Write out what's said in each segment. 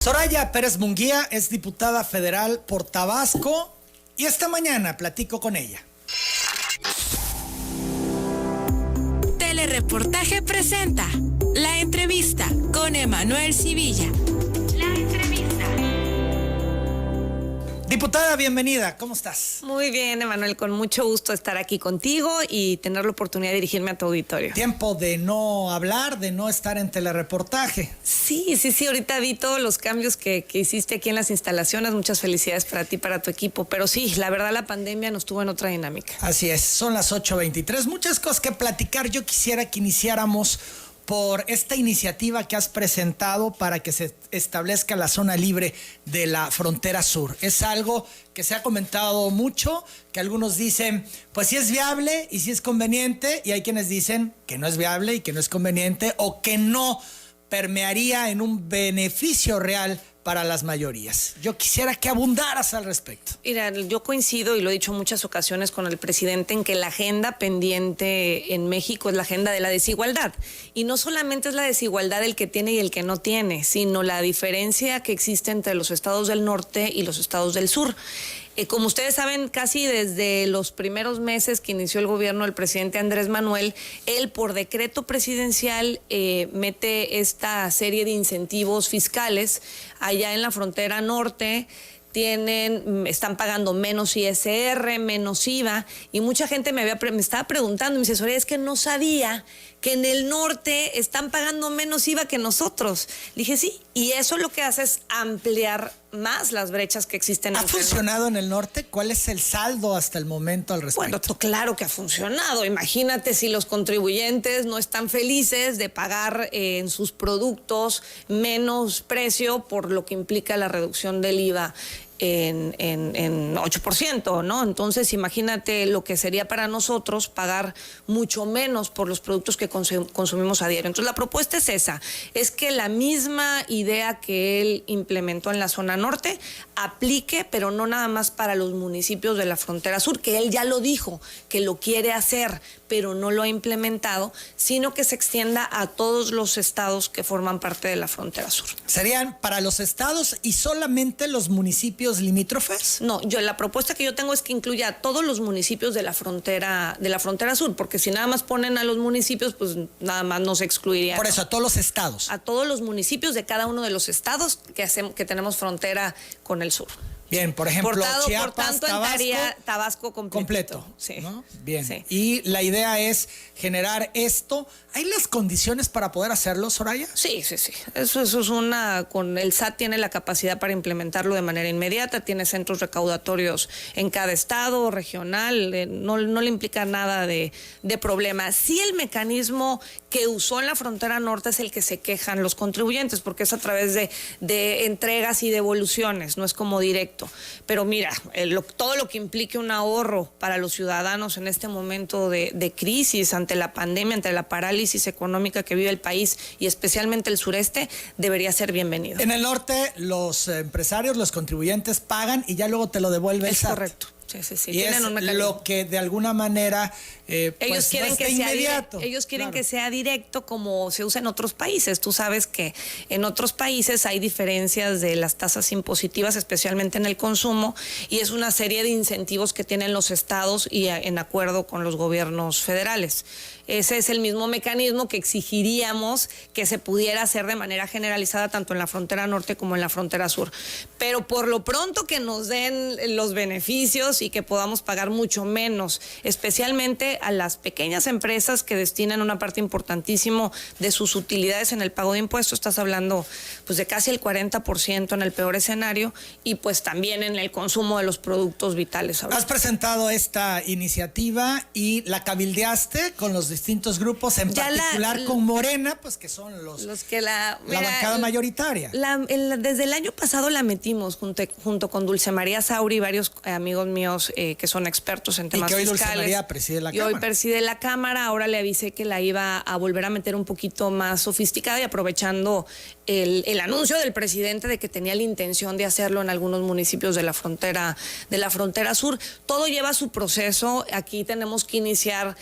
Soraya Pérez Munguía es diputada federal por Tabasco y esta mañana platico con ella. Telereportaje presenta La Entrevista con Emanuel Civilla. La Entrevista. Diputada, bienvenida, ¿cómo estás? Muy bien, Emanuel, con mucho gusto estar aquí contigo y tener la oportunidad de dirigirme a tu auditorio. Tiempo de no hablar, de no estar en telereportaje. Sí, ahorita vi todos los cambios que hiciste aquí en las instalaciones. Muchas felicidades para ti, para tu equipo. Pero sí, la verdad la pandemia nos tuvo en otra dinámica. Así es, son las 8:23, muchas cosas que platicar. Yo quisiera que iniciáramos por esta iniciativa que has presentado para que se establezca la zona libre de la frontera sur. Es algo que se ha comentado mucho, que algunos dicen, pues sí es viable y sí es conveniente, y hay quienes dicen que no es viable y que no es conveniente, o que no permearía en un beneficio real para las mayorías. Yo quisiera que abundaras al respecto. Mira, yo coincido y lo he dicho en muchas ocasiones con el presidente en que la agenda pendiente en México es la agenda de la desigualdad. Y no solamente es la desigualdad del que tiene y el que no tiene, sino la diferencia que existe entre los estados del norte y los estados del sur. Como ustedes saben, casi desde los primeros meses que inició el gobierno del presidente Andrés Manuel, él por decreto presidencial mete esta serie de incentivos fiscales allá en la frontera norte. Están pagando menos ISR, menos IVA, y mucha gente me estaba preguntando, me dice, Soraya, es que no sabía que en el norte están pagando menos IVA que nosotros. Le dije, sí, y eso lo que hace es ampliar más las brechas que existen. ¿Ha funcionado en el norte? ¿Cuál es el saldo hasta el momento al respecto? Bueno, claro que ha funcionado. Imagínate si los contribuyentes no están felices de pagar en sus productos menos precio por lo que implica la reducción del IVA en 8%, ¿no? Entonces, imagínate lo que sería para nosotros pagar mucho menos por los productos que consumimos a diario. Entonces, la propuesta es esa, es que la misma idea que él implementó en la zona norte aplique, pero no nada más para los municipios de la frontera sur, que él ya lo dijo, que lo quiere hacer, pero no lo ha implementado, sino que se extienda a todos los estados que forman parte de la frontera sur. ¿Serían para los estados y solamente los municipios limítrofes? No, la propuesta que yo tengo es que incluya a todos los municipios de la frontera sur, porque si nada más ponen a los municipios, pues nada más nos excluiría. Por eso, a todos los estados. A todos los municipios de cada uno de los estados que tenemos frontera con el sur. Bien, por ejemplo, Chiapas, por tanto, entraría Tabasco completo. Sí. ¿No? Bien. Sí. Y la idea es generar esto. ¿Hay las condiciones para poder hacerlo, Soraya? Sí. Eso es con el SAT tiene la capacidad para implementarlo de manera inmediata, tiene centros recaudatorios en cada estado, regional, no le implica nada de problema. Sí, el mecanismo que usó en la frontera norte es el que se quejan los contribuyentes, porque es a través de entregas y devoluciones, no es como directo. Pero mira, todo lo que implique un ahorro para los ciudadanos en este momento de crisis, ante la pandemia, ante la parálisis económica que vive el país y especialmente el sureste, debería ser bienvenido. En el norte, los empresarios, los contribuyentes pagan y ya luego te lo devuelve el SAT. Es correcto. Sí. Y es lo que de alguna manera ellos quieren que sea inmediato. Ellos quieren claro, que sea directo como se usa en otros países. Tú sabes que en otros países hay diferencias de las tasas impositivas, especialmente en el consumo, y es una serie de incentivos que tienen los estados y en acuerdo con los gobiernos federales. Ese es el mismo mecanismo que exigiríamos que se pudiera hacer de manera generalizada tanto en la frontera norte como en la frontera sur. Pero por lo pronto que nos den los beneficios y que podamos pagar mucho menos, especialmente a las pequeñas empresas que destinan una parte importantísima de sus utilidades en el pago de impuestos. Estás hablando pues de casi el 40% en el peor escenario, y pues también en el consumo de los productos vitales. Has presentado esta iniciativa y la cabildeaste con los distintos grupos, en particular con Morena, pues que son los que la bancada mayoritaria. Desde el año pasado la metimos junto con Dulce María Sauri y varios amigos míos que son expertos en temas fiscales. Y que hoy Dulce María preside la Cámara. Hoy preside la Cámara. Ahora le avisé que la iba a volver a meter un poquito más sofisticada y aprovechando el anuncio del presidente de que tenía la intención de hacerlo en algunos municipios de la frontera sur. Todo lleva su proceso. Aquí tenemos que iniciar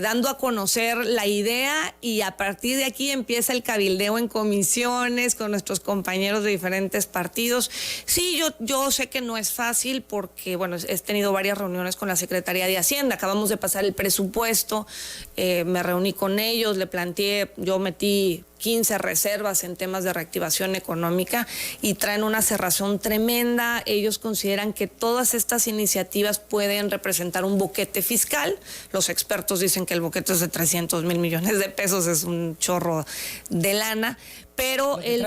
dando a conocer la idea y a partir de aquí empieza el cabildeo en comisiones con nuestros compañeros de diferentes partidos. Sí, yo sé que no es fácil porque, bueno, he tenido varias reuniones con la Secretaría de Hacienda. Acabamos de pasar el presupuesto, me reuní con ellos, le planteé, yo metí 15 reservas en temas de reactivación económica y traen una cerrazón tremenda. Ellos consideran que todas estas iniciativas pueden representar un boquete fiscal. Los expertos dicen que el boquete es de 300 mil millones de pesos, es un chorro de lana. Pero el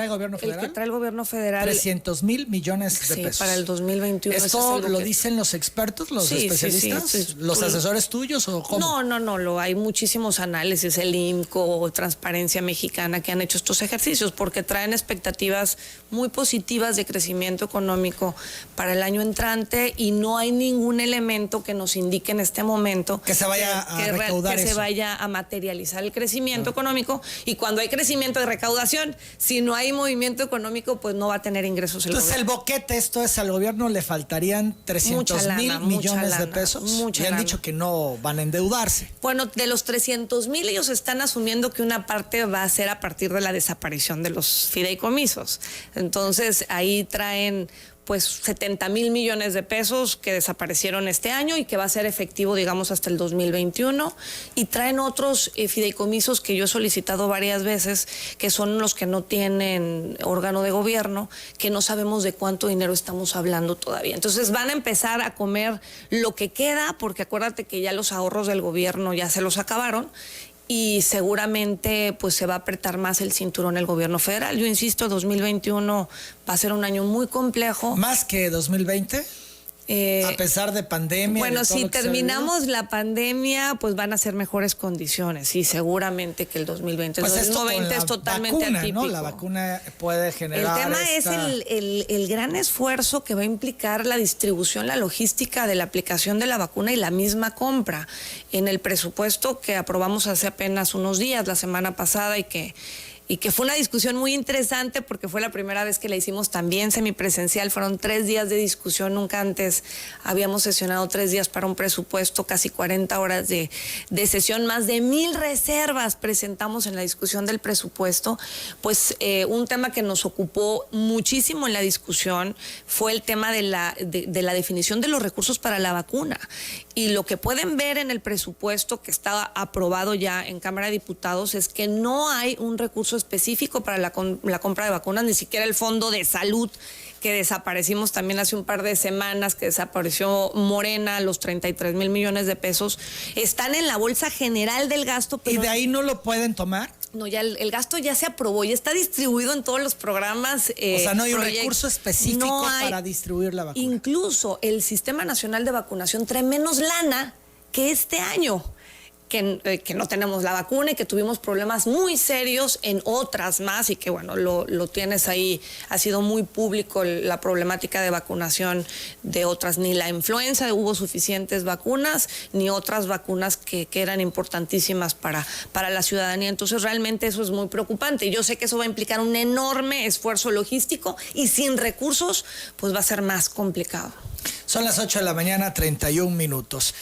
que trae el gobierno federal 300 mil millones de pesos. Para el 2021. ¿Esto lo dicen los expertos, los especialistas? Sí. ¿Los asesores tuyos o cómo? No, hay muchísimos análisis, el IMCO, Transparencia Mexicana, que han hecho estos ejercicios porque traen expectativas muy positivas de crecimiento económico para el año entrante y no hay ningún elemento que nos indique en este momento que se vaya a recaudar que eso. se vaya a materializar el crecimiento económico, y cuando hay crecimiento de recaudación, si no hay movimiento económico, pues no va a tener ingresos el Entonces gobierno. el boquete, esto es, al gobierno le faltarían 300 mil millones de pesos. Y han dicho que no van a endeudarse. Bueno, de los 300 mil ellos están asumiendo que una parte va a ser a partir de la desaparición de los fideicomisos. Entonces ahí traen pues 70 mil millones de pesos que desaparecieron este año y que va a ser efectivo, digamos, hasta el 2021. Y traen otros fideicomisos que yo he solicitado varias veces, que son los que no tienen órgano de gobierno, que no sabemos de cuánto dinero estamos hablando todavía. Entonces van a empezar a comer lo que queda, porque acuérdate que ya los ahorros del gobierno ya se los acabaron. Y seguramente pues se va a apretar más el cinturón el gobierno federal. Yo insisto, 2021 va a ser un año muy complejo. ¿Más que 2020? A pesar de pandemia. Bueno, de todo si lo que terminamos la pandemia, pues van a ser mejores condiciones. Y seguramente que el 2020. Pues el 2020 es totalmente vacuna, atípico. ¿no? La vacuna puede generar. El tema es el gran esfuerzo que va a implicar la distribución, la logística de la aplicación de la vacuna y la misma compra. En el presupuesto que aprobamos hace apenas unos días, la semana pasada, y que fue una discusión muy interesante porque fue la primera vez que la hicimos también semipresencial. Fueron 3 días de discusión, nunca antes habíamos sesionado 3 días para un presupuesto, casi 40 horas de sesión, más de 1,000 reservas presentamos en la discusión del presupuesto. Pues un tema que nos ocupó muchísimo en la discusión fue el tema de la definición de los recursos para la vacuna. Y lo que pueden ver en el presupuesto que está aprobado ya en Cámara de Diputados es que no hay un recurso específico para la compra de vacunas, ni siquiera el Fondo de Salud que desaparecimos también hace un par de semanas, que desapareció Morena, los 33 mil millones de pesos, están en la bolsa general del gasto. Pero ¿y de ahí no lo pueden tomar? No, ya el gasto ya se aprobó, ya está distribuido en todos los programas. O sea, no hay un recurso específico para distribuir la vacuna. Incluso el Sistema Nacional de Vacunación trae menos lana que este año. Que no tenemos la vacuna y que tuvimos problemas muy serios en otras más, y que bueno, lo tienes ahí, ha sido muy público la problemática de vacunación de otras, ni la influenza hubo suficientes vacunas, ni otras vacunas que eran importantísimas para la ciudadanía. Entonces realmente eso es muy preocupante. Yo sé que eso va a implicar un enorme esfuerzo logístico y sin recursos pues va a ser más complicado. Son las 8 de la mañana, 31 minutos.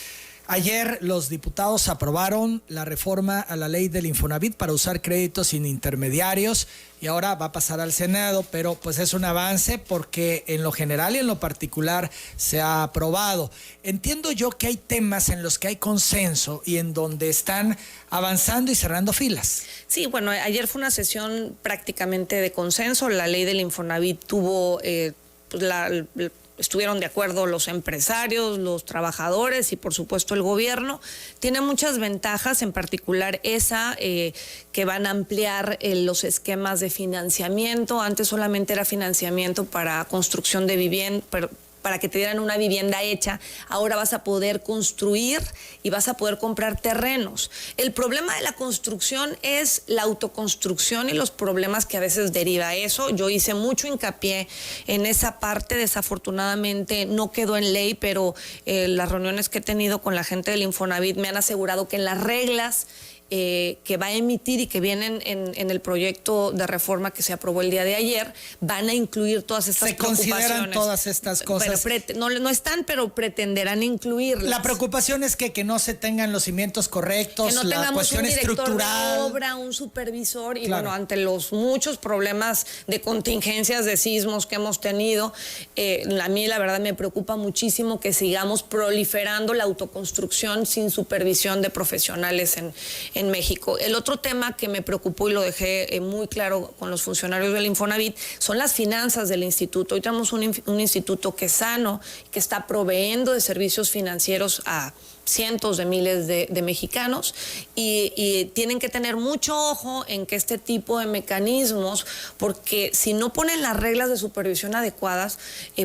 Ayer los diputados aprobaron la reforma a la ley del Infonavit para usar créditos sin intermediarios y ahora va a pasar al Senado, pero pues es un avance porque en lo general y en lo particular se ha aprobado. Entiendo yo que hay temas en los que hay consenso y en donde están avanzando y cerrando filas. Sí, bueno, ayer fue una sesión prácticamente de consenso. La ley del Infonavit tuvo estuvieron de acuerdo los empresarios, los trabajadores y por supuesto el gobierno. Tiene muchas ventajas, en particular esa que van a ampliar los esquemas de financiamiento. Antes solamente era financiamiento para construcción de vivienda, para que te dieran una vivienda hecha. Ahora vas a poder construir y vas a poder comprar terrenos. El problema de la construcción es la autoconstrucción y los problemas que a veces deriva eso. Yo hice mucho hincapié en esa parte. Desafortunadamente no quedó en ley, pero las reuniones que he tenido con la gente del Infonavit me han asegurado que en las reglas que va a emitir y que vienen en el proyecto de reforma que se aprobó el día de ayer, van a incluir todas estas preocupaciones. Se consideran todas estas cosas. No están, pero pretenderán incluirlas. La preocupación es que no se tengan los cimientos correctos, que no la cuestión un director estructural. de obra, un supervisor, y claro, bueno, ante los muchos problemas de contingencias, de sismos que hemos tenido, a mí la verdad me preocupa muchísimo que sigamos proliferando la autoconstrucción sin supervisión de profesionales en México. El otro tema que me preocupó y lo dejé muy claro con los funcionarios del Infonavit son las finanzas del instituto. Hoy tenemos un instituto que es sano, que está proveyendo de servicios financieros a cientos de miles de mexicanos y tienen que tener mucho ojo en que este tipo de mecanismos, porque si no ponen las reglas de supervisión adecuadas,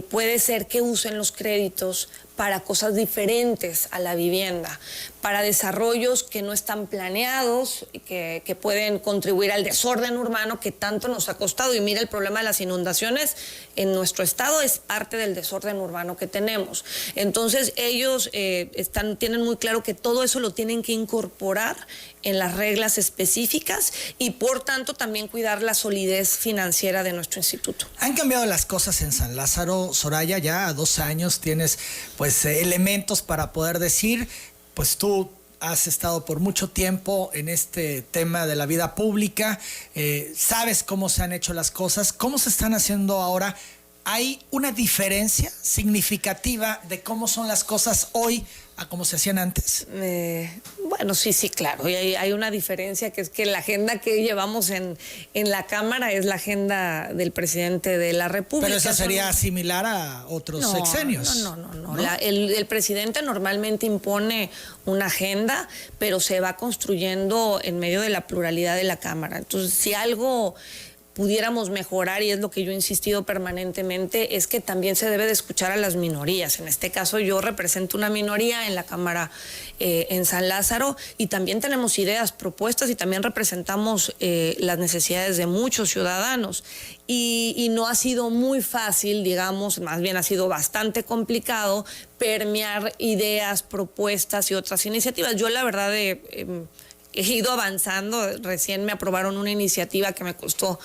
puede ser que usen los créditos para cosas diferentes a la vivienda, para desarrollos que no están planeados, que pueden contribuir al desorden urbano que tanto nos ha costado. Y mira, el problema de las inundaciones en nuestro estado es parte del desorden urbano que tenemos. Entonces ellos tienen muy claro que todo eso lo tienen que incorporar en las reglas específicas y por tanto también cuidar la solidez financiera de nuestro instituto. Han cambiado las cosas en San Lázaro, Soraya, ya a 2 años tienes pues elementos para poder decir, pues tú has estado por mucho tiempo en este tema de la vida pública, sabes cómo se han hecho las cosas, cómo se están haciendo ahora. ¿Hay una diferencia significativa de cómo son las cosas hoy a cómo se hacían antes? Bueno, sí, claro. Y hay una diferencia, que es que la agenda que llevamos en la Cámara es la agenda del presidente de la República. Pero eso sería similar a otros sexenios. No. El presidente normalmente impone una agenda, pero se va construyendo en medio de la pluralidad de la Cámara. Entonces, si algo pudiéramos mejorar, y es lo que yo he insistido permanentemente, es que también se debe de escuchar a las minorías. En este caso yo represento una minoría en la Cámara en San Lázaro, y también tenemos ideas, propuestas, y también representamos las necesidades de muchos ciudadanos. Y no ha sido muy fácil, digamos, más bien ha sido bastante complicado permear ideas, propuestas y otras iniciativas. Yo la verdad he ido avanzando. Recién me aprobaron una iniciativa que me costó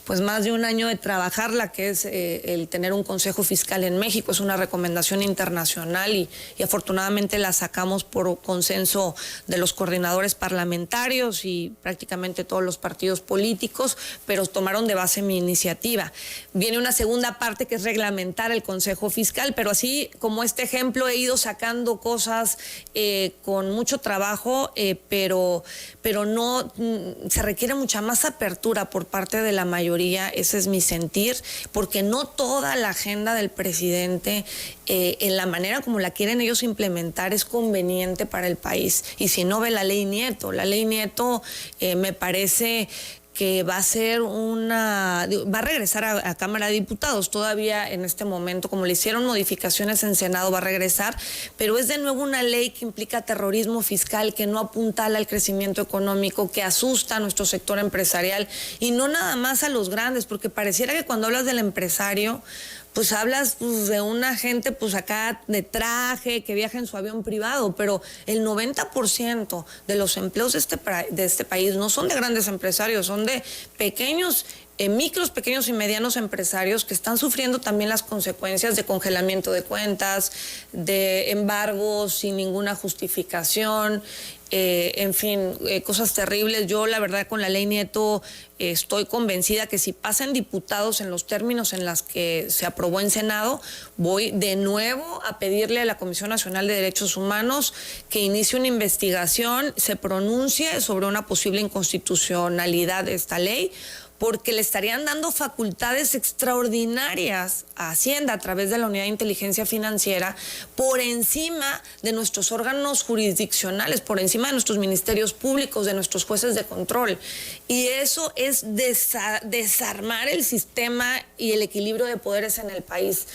pues más de 1 año de trabajarla, que es el tener un consejo fiscal en México. Es una recomendación internacional y afortunadamente la sacamos por consenso de los coordinadores parlamentarios y prácticamente todos los partidos políticos, pero tomaron de base mi iniciativa. Viene una segunda parte que es reglamentar el consejo fiscal, pero así como este ejemplo he ido sacando cosas con mucho trabajo, pero no se requiere mucha más apertura por parte de la mayoría. Ese es mi sentir, porque no toda la agenda del presidente en la manera como la quieren ellos implementar es conveniente para el país. Y si no, ve la ley Nieto. La ley Nieto me parece que va a regresar a Cámara de Diputados. Todavía en este momento, como le hicieron modificaciones en Senado, va a regresar, pero es de nuevo una ley que implica terrorismo fiscal, que no apuntala al crecimiento económico, que asusta a nuestro sector empresarial, y no nada más a los grandes, porque pareciera que cuando hablas del empresario, pues hablas de una gente pues acá de traje, que viaja en su avión privado, pero el 90% de los empleos de este país no son de grandes empresarios, son de pequeños, pequeños y medianos empresarios que están sufriendo también las consecuencias de congelamiento de cuentas, de embargos sin ninguna justificación, en fin, cosas terribles. Yo la verdad con la ley Nieto estoy convencida que si pasan diputados en los términos en los que se aprobó en Senado, voy de nuevo a pedirle a la Comisión Nacional de Derechos Humanos que inicie una investigación, se pronuncie sobre una posible inconstitucionalidad de esta ley, porque le estarían dando facultades extraordinarias a Hacienda a través de la Unidad de Inteligencia Financiera por encima de nuestros órganos jurisdiccionales, por encima de nuestros ministerios públicos, de nuestros jueces de control. Y eso es desarmar el sistema y el equilibrio de poderes en el país.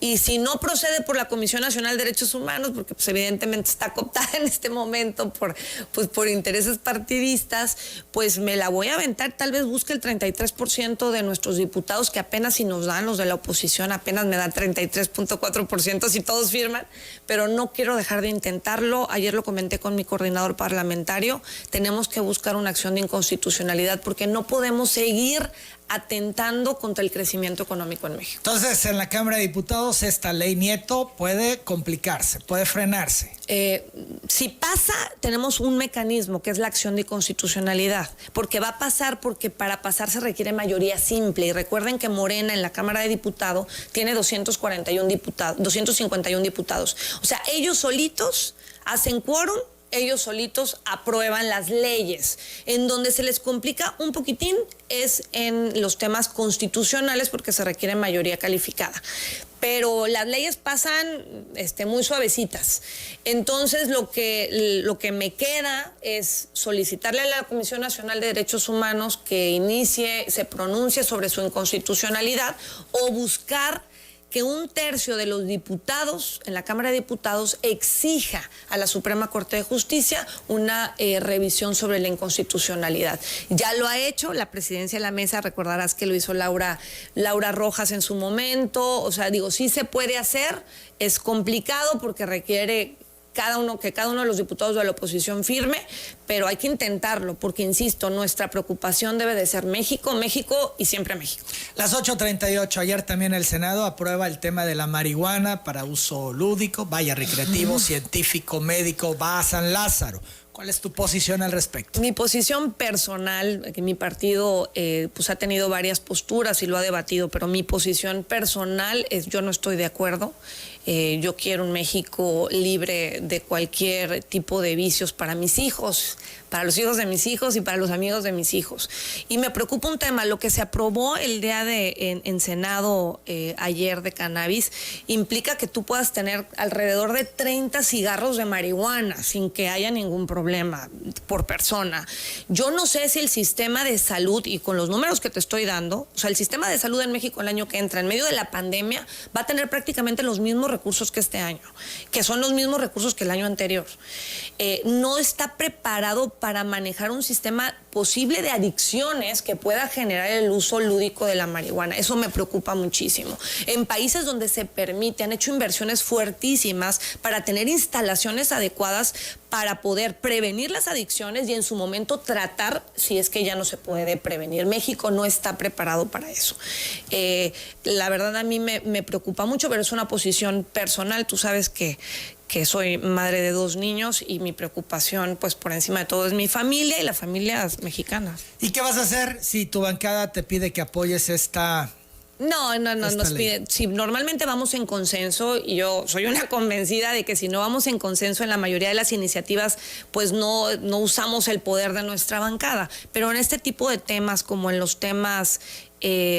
Y si no procede por la Comisión Nacional de Derechos Humanos, porque pues evidentemente está cooptada en este momento por intereses partidistas, pues me la voy a aventar. Tal vez busque el 33% de nuestros diputados, que apenas si nos dan, los de la oposición apenas me dan 33.4% si todos firman, pero no quiero dejar de intentarlo. Ayer lo comenté con mi coordinador parlamentario, tenemos que buscar una acción de inconstitucionalidad porque no podemos seguir atentando contra el crecimiento económico en México. Entonces, en la Cámara de Diputados, esta ley Nieto puede complicarse, puede frenarse. Si pasa, tenemos un mecanismo que es la acción de inconstitucionalidad, porque va a pasar, porque para pasar se requiere mayoría simple. Y recuerden que Morena en la Cámara de Diputados tiene 251 diputados, 251 diputados. O sea, ellos solitos hacen quórum, ellos solitos aprueban las leyes. En donde se les complica un poquitín es en los temas constitucionales porque se requiere mayoría calificada. Pero las leyes pasan muy suavecitas. Entonces lo que me queda es solicitarle a la Comisión Nacional de Derechos Humanos que se pronuncie sobre su inconstitucionalidad o buscar que 1/3 de los diputados en la Cámara de Diputados exija a la Suprema Corte de Justicia una revisión sobre la inconstitucionalidad. Ya lo ha hecho la presidencia de la mesa, recordarás que lo hizo Laura Rojas en su momento. O sea, digo, sí se puede hacer, es complicado porque requiere que cada uno de los diputados de la oposición firme, pero hay que intentarlo, porque insisto, nuestra preocupación debe de ser México, México y siempre México. Las 8:38, ayer también el Senado aprueba el tema de la marihuana para uso lúdico, recreativo, científico, médico, va a San Lázaro. ¿Cuál es tu posición al respecto? Mi posición personal, que mi partido pues ha tenido varias posturas y lo ha debatido, pero mi posición personal es: yo no estoy de acuerdo. Yo quiero un México libre de cualquier tipo de vicios para mis hijos, para los hijos de mis hijos y para los amigos de mis hijos. Y me preocupa un tema: lo que se aprobó el día en Senado ayer de cannabis implica que tú puedas tener alrededor de 30 cigarros de marihuana sin que haya ningún problema por persona. Yo no sé si el sistema de salud, y con los números que te estoy dando, o sea, el sistema de salud en México el año que entra, en medio de la pandemia, va a tener prácticamente los mismos recursos que este año, que son los mismos recursos que el año anterior. No está preparado para manejar un sistema posible de adicciones que pueda generar el uso lúdico de la marihuana. Eso me preocupa muchísimo. En países donde se permite, han hecho inversiones fuertísimas para tener instalaciones adecuadas para poder prevenir las adicciones y en su momento tratar si es que ya no se puede prevenir. México no está preparado para eso. La verdad a mí me preocupa mucho, pero es una posición personal. Tú sabes que soy madre de 2 niños y mi preocupación, pues por encima de todo, es mi familia y las familias mexicanas. ¿Y qué vas a hacer si tu bancada te pide que apoyes esta... No, nos pide. Si normalmente vamos en consenso, y yo soy una convencida de que si no vamos en consenso en la mayoría de las iniciativas, pues no usamos el poder de nuestra bancada. Pero en este tipo de temas, como en los temas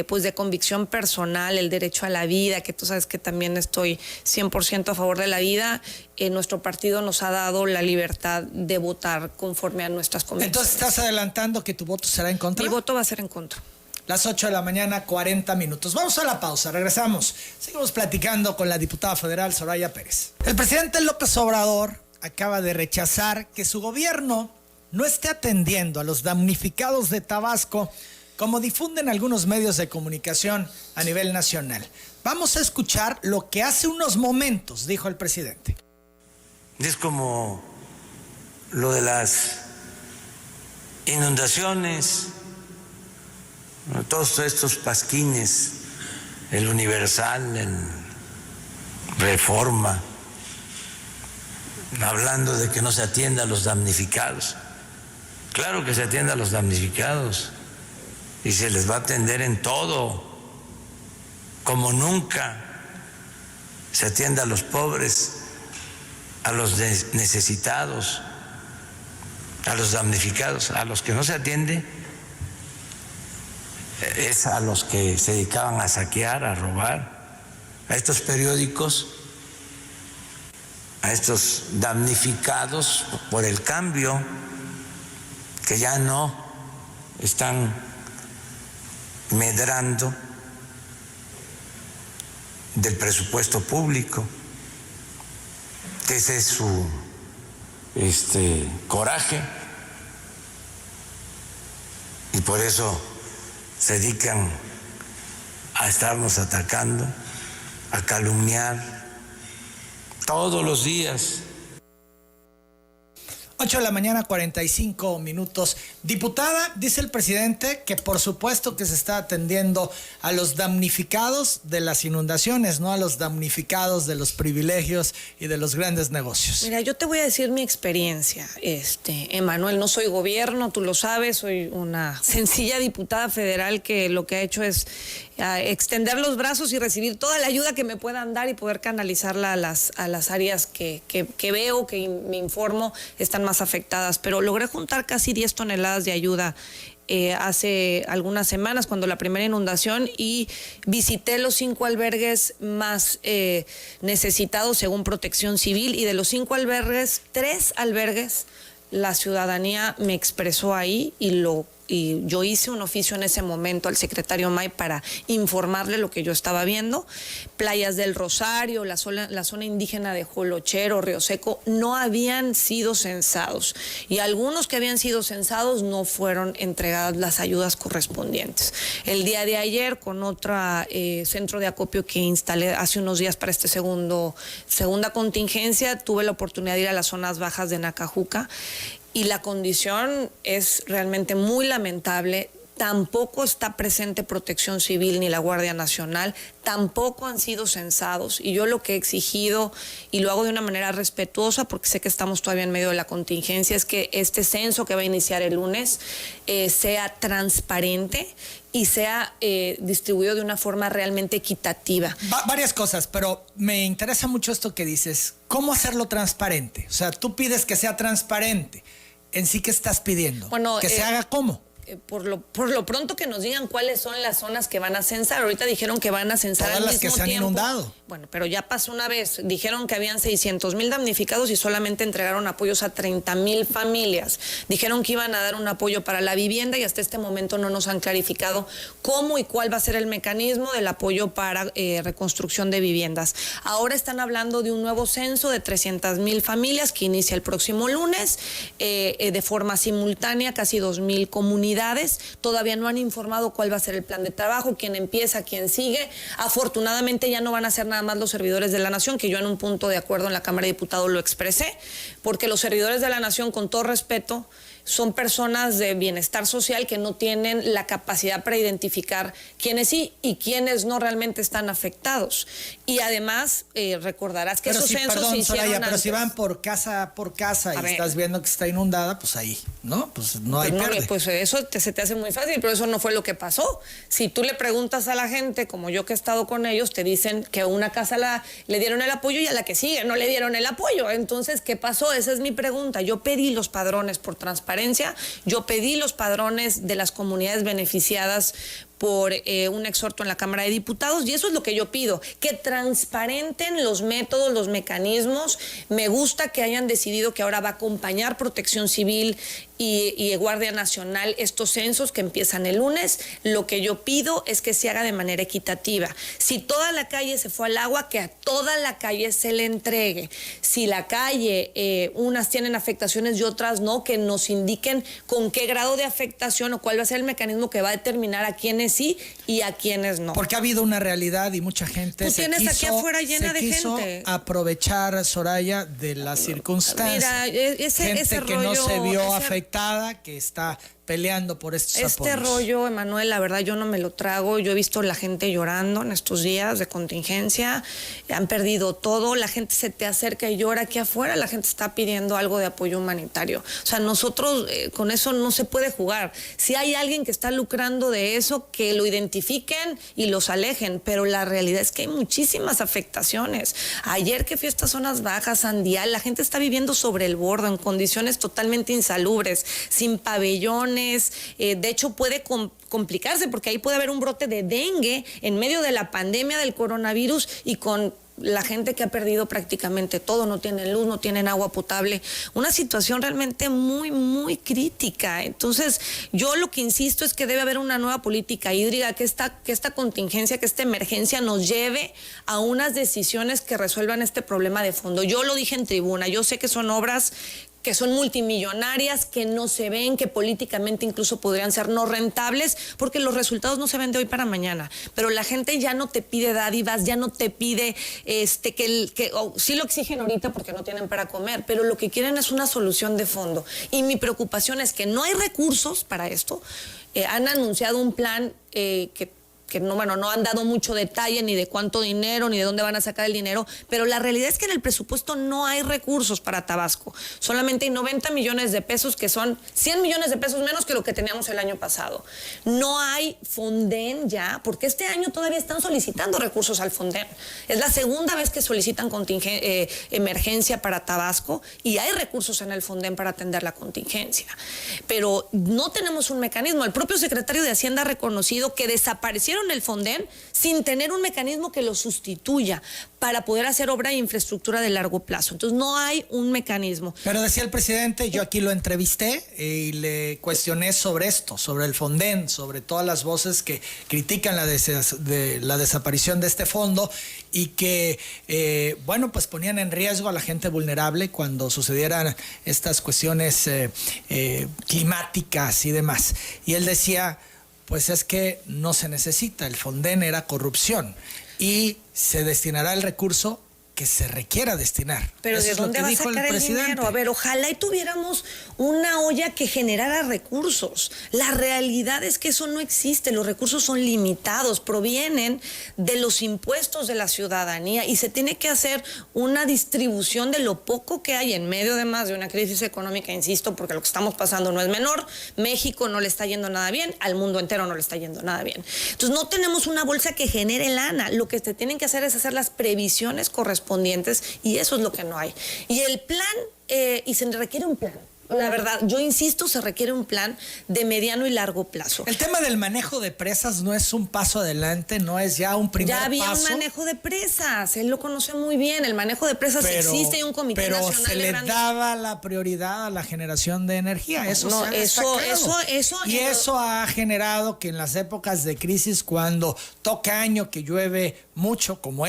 pues de convicción personal, el derecho a la vida, que tú sabes que también estoy 100% a favor de la vida, nuestro partido nos ha dado la libertad de votar conforme a nuestras convicciones. Entonces, ¿estás adelantando que tu voto será en contra? Mi voto va a ser en contra. Las 8 de la mañana, 40 minutos. Vamos a la pausa, regresamos. Seguimos platicando con la diputada federal Soraya Pérez. El presidente López Obrador acaba de rechazar que su gobierno no esté atendiendo a los damnificados de Tabasco, como difunden algunos medios de comunicación a nivel nacional. Vamos a escuchar lo que hace unos momentos dijo el presidente. Es como lo de las inundaciones, todos estos pasquines, el Universal, el Reforma, hablando de que no se atienda a los damnificados. Claro que se atienda a los damnificados y se les va a atender en todo, como nunca se atiende a los pobres, a los necesitados, a los damnificados. A los que no se atiende es a los que se dedicaban a saquear, a robar, a estos periódicos, a estos damnificados por el cambio, que ya no están medrando del presupuesto público, que ese es su coraje, y por eso se dedican a estarnos atacando, a calumniar todos los días. 8 de la mañana, 45 minutos. Diputada, dice el presidente que por supuesto que se está atendiendo a los damnificados de las inundaciones, no a los damnificados de los privilegios y de los grandes negocios. Mira, yo te voy a decir mi experiencia, Emanuel, no soy gobierno, tú lo sabes, soy una sencilla diputada federal que lo que ha hecho es extender los brazos y recibir toda la ayuda que me puedan dar y poder canalizarla a las áreas que veo, que me informo, están más afectadas. Pero logré juntar casi 10 toneladas de ayuda hace algunas semanas, cuando la primera inundación, y visité los 5 albergues más necesitados según Protección Civil, y de los 5 albergues, 3 albergues, la ciudadanía me expresó ahí y yo hice un oficio en ese momento al secretario May para informarle lo que yo estaba viendo. Playas del Rosario, la zona indígena de Jolochero, Río Seco, no habían sido censados, y algunos que habían sido censados no fueron entregadas las ayudas correspondientes. El día de ayer, con otro centro de acopio que instalé hace unos días para esta segunda contingencia, tuve la oportunidad de ir a las zonas bajas de Nacajuca, y la condición es realmente muy lamentable. Tampoco está presente Protección Civil ni la Guardia Nacional, tampoco han sido censados, y yo lo que he exigido, y lo hago de una manera respetuosa porque sé que estamos todavía en medio de la contingencia, es que este censo que va a iniciar el lunes sea transparente y sea distribuido de una forma realmente equitativa. Varias cosas, pero me interesa mucho esto que dices. ¿Cómo hacerlo transparente? O sea, tú pides que sea transparente. ¿En sí qué estás pidiendo? Bueno, ¿que se haga cómo? Por lo pronto que nos digan cuáles son las zonas que van a censar. Ahorita dijeron que van a censar todas al las mismo que se han tiempo. inundado. Bueno, pero ya pasó una vez. Dijeron que habían 600,000 damnificados y solamente entregaron apoyos a 30,000 familias. Dijeron que iban a dar un apoyo para la vivienda, y hasta este momento no nos han clarificado cómo y cuál va a ser el mecanismo del apoyo para reconstrucción de viviendas. Ahora están hablando de un nuevo censo de 300,000 familias que inicia el próximo lunes de forma simultánea, casi 2,000 comunidades. Todavía no han informado cuál va a ser el plan de trabajo, quién empieza, quién sigue. Afortunadamente ya no van a ser nada más los servidores de la Nación, que yo en un punto de acuerdo en la Cámara de Diputados lo expresé, porque los servidores de la Nación, con todo respeto, son personas de bienestar social que no tienen la capacidad para identificar quiénes sí y quiénes no realmente están afectados. Y además, recordarás que esos censos se hicieron Soraya, antes. pero si van por casa y estás viendo que está inundada, pues ahí, ¿no? Pues no hay pierde. Pues eso se te hace muy fácil, pero eso no fue lo que pasó. Si tú le preguntas a la gente, como yo que he estado con ellos, te dicen que a una casa le dieron el apoyo y a la que sigue no le dieron el apoyo. Entonces, ¿qué pasó? Esa es mi pregunta. Yo pedí los padrones por transparencia. Yo pedí los padrones de las comunidades beneficiadas por un exhorto en la Cámara de Diputados, y eso es lo que yo pido, que transparenten los métodos, los mecanismos. Me gusta que hayan decidido que ahora va a acompañar Protección Civil y Guardia Nacional estos censos que empiezan el lunes. Lo que yo pido es que se haga de manera equitativa. Si toda la calle se fue al agua, que a toda la calle se le entregue. Si la calle, unas tienen afectaciones y otras no, que nos indiquen con qué grado de afectación o cuál va a ser el mecanismo que va a determinar a quiénes sí y a quienes no. Porque ha habido una realidad y mucha gente aquí afuera llena de gente. Aprovechar, Soraya, de las circunstancias. Mira, ese rollo, que no se vio afectada, que está peleando por estos apoyos. Rollo, Emanuel, la verdad yo no me lo trago. Yo he visto la gente llorando en estos días de contingencia, han perdido todo, la gente se te acerca y llora aquí afuera, la gente está pidiendo algo de apoyo humanitario. O sea, nosotros con eso no se puede jugar. Si hay alguien que está lucrando de eso, que lo identifiquen y los alejen, pero la realidad es que hay muchísimas afectaciones. Ayer que fui a estas zonas bajas, Sandial, la gente está viviendo sobre el borde, en condiciones totalmente insalubres, sin pabellones. De hecho, puede complicarse porque ahí puede haber un brote de dengue en medio de la pandemia del coronavirus y con la gente que ha perdido prácticamente todo, no tienen luz, no tienen agua potable, una situación realmente muy, muy crítica. Entonces, yo lo que insisto es que debe haber una nueva política hídrica, que esta contingencia, que esta emergencia nos lleve a unas decisiones que resuelvan este problema de fondo. Yo lo dije en tribuna, yo sé que son obras que son multimillonarias, que no se ven, que políticamente incluso podrían ser no rentables, porque los resultados no se ven de hoy para mañana. Pero la gente ya no te pide dádivas, ya no te pide sí lo exigen ahorita porque no tienen para comer, pero lo que quieren es una solución de fondo. Y mi preocupación es que no hay recursos para esto. Han anunciado un plan que no han dado mucho detalle ni de cuánto dinero, ni de dónde van a sacar el dinero, pero la realidad es que en el presupuesto no hay recursos para Tabasco. Solamente hay 90 millones de pesos, que son 100 millones de pesos menos que lo que teníamos el año pasado. No hay Fonden ya, porque este año todavía están solicitando recursos al Fonden. Es la segunda vez que solicitan emergencia para Tabasco y hay recursos en el Fonden para atender la contingencia. Pero no tenemos un mecanismo. El propio secretario de Hacienda ha reconocido que desaparecieron el Fonden sin tener un mecanismo que lo sustituya para poder hacer obra de infraestructura de largo plazo. Entonces no hay un mecanismo. Pero decía el presidente, yo aquí lo entrevisté y le cuestioné sobre esto, sobre el Fonden, sobre todas las voces que critican la desaparición de este fondo y que, pues ponían en riesgo a la gente vulnerable cuando sucedieran estas cuestiones climáticas y demás. Y él decía, pues es que no se necesita, el Fonden era corrupción y se destinará el recurso que se requiera destinar. Pero ¿de dónde va a sacar el dinero? A ver, ojalá y tuviéramos una olla que generara recursos. La realidad es que eso no existe. Los recursos son limitados, provienen de los impuestos de la ciudadanía y se tiene que hacer una distribución de lo poco que hay en medio, además de una crisis económica, insisto, porque lo que estamos pasando no es menor. México no le está yendo nada bien, al mundo entero no le está yendo nada bien. Entonces no tenemos una bolsa que genere lana. Lo que se tienen que hacer es hacer las previsiones correspondientes y eso es lo que no hay. Y el plan, y se requiere un plan. La verdad, yo insisto, se requiere un plan de mediano y largo plazo. El tema del manejo de presas no es un paso adelante, no es ya un primer paso. Ya había un manejo de presas, él lo conoce muy bien, el manejo de presas existe, hay un comité nacional de grandes. Pero se le daba la prioridad a la generación de energía, eso se ha destacado. Y eso ha generado que en las épocas de crisis, cuando toca año que llueve mucho como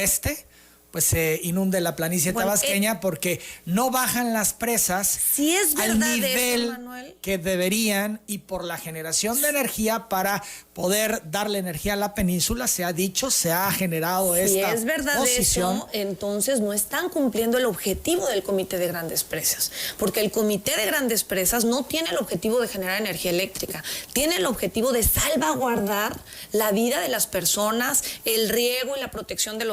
pues se inunde la planicie tabasqueña porque no bajan las presas si es al verdad nivel eso, Manuel, que deberían, y por la generación de energía para poder darle energía a la península, se ha dicho, se ha generado esta posición. Si es verdad eso, entonces no están cumpliendo el objetivo del Comité de Grandes Presas, porque el Comité de Grandes Presas no tiene el objetivo de generar energía eléctrica, tiene el objetivo de salvaguardar la vida de las personas, el riego y la protección de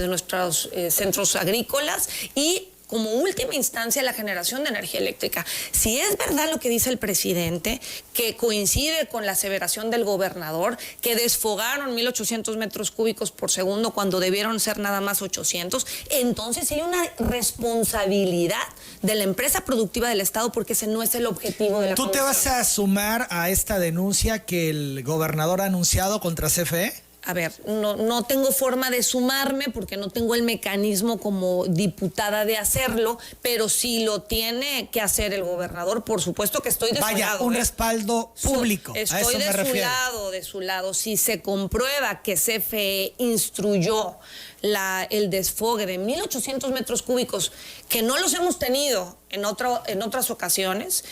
nuestros centros agrícolas y, como última instancia, la generación de energía eléctrica. Si es verdad lo que dice el presidente, que coincide con la aseveración del gobernador, que desfogaron 1,800 metros cúbicos por segundo cuando debieron ser nada más 800, entonces hay una responsabilidad de la empresa productiva del Estado, porque ese no es el objetivo de la ¿Tú te vas a sumar a esta denuncia que el gobernador ha anunciado contra CFE? A ver, no tengo forma de sumarme porque no tengo el mecanismo como diputada de hacerlo, pero si lo tiene que hacer el gobernador, por supuesto que estoy de su lado. Vaya, un respaldo público. Estoy de su lado. Si se comprueba que CFE instruyó el desfogue de 1,800 metros cúbicos, que no los hemos tenido en otras ocasiones,